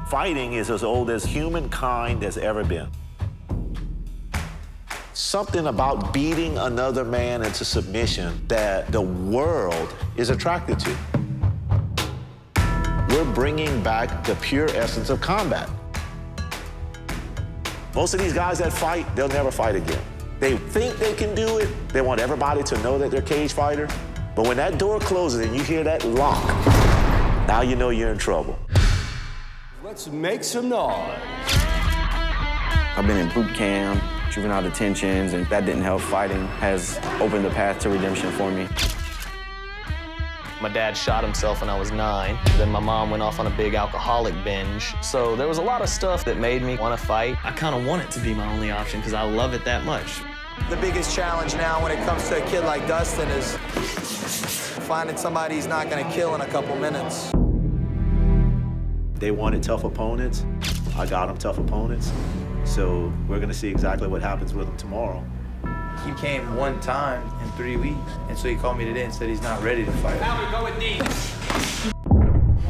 Fighting is as old as humankind has ever been. Something about beating another man into submission that the world is attracted to. We're bringing back the pure essence of combat. Most of these guys that fight, they'll never fight again. They think they can do it. They want everybody to know that they're cage fighters. But when that door closes and you hear that lock, now you know you're in trouble. Let's make some noise. I've been in boot camp, juvenile detentions, and that didn't help. Fighting has opened the path to redemption for me. My dad shot himself when I was 9. Then my mom went off on a big alcoholic binge. So there was a lot of stuff that made me want to fight. I kind of want it to be my only option because I love it that much. The biggest challenge now when it comes to a kid like Dustin is finding somebody he's not going to kill in a couple minutes. They wanted tough opponents. I got them tough opponents. So we're going to see exactly what happens with them tomorrow. He came one time in 3 weeks, and so he called me today and said he's not ready to fight. Now we go with D.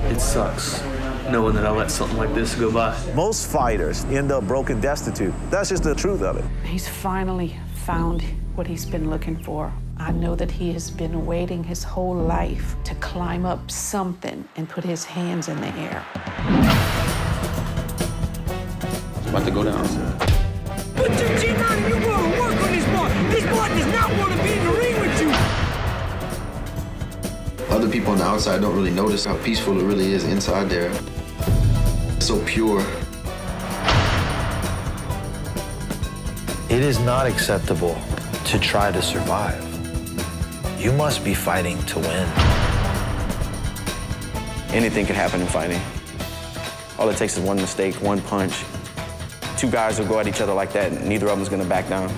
It sucks knowing that I let something like this go by. Most fighters end up broken destitute. That's just the truth of it. He's finally found what he's been looking for. I know that he has been waiting his whole life to climb up something and put his hands in the air. It's about to go down. Put your chin on and you go to work on this boy. This boy does not want to be in the ring with you. Other people on the outside don't really notice how peaceful it really is inside there. It's so pure. It is not acceptable to try to survive. You must be fighting to win. Anything can happen in fighting. All it takes is one mistake, one punch. Two guys will go at each other like that, and neither of them is going to back down.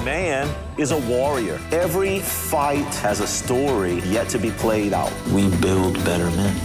Man is a warrior. Every fight has a story yet to be played out. We build better men.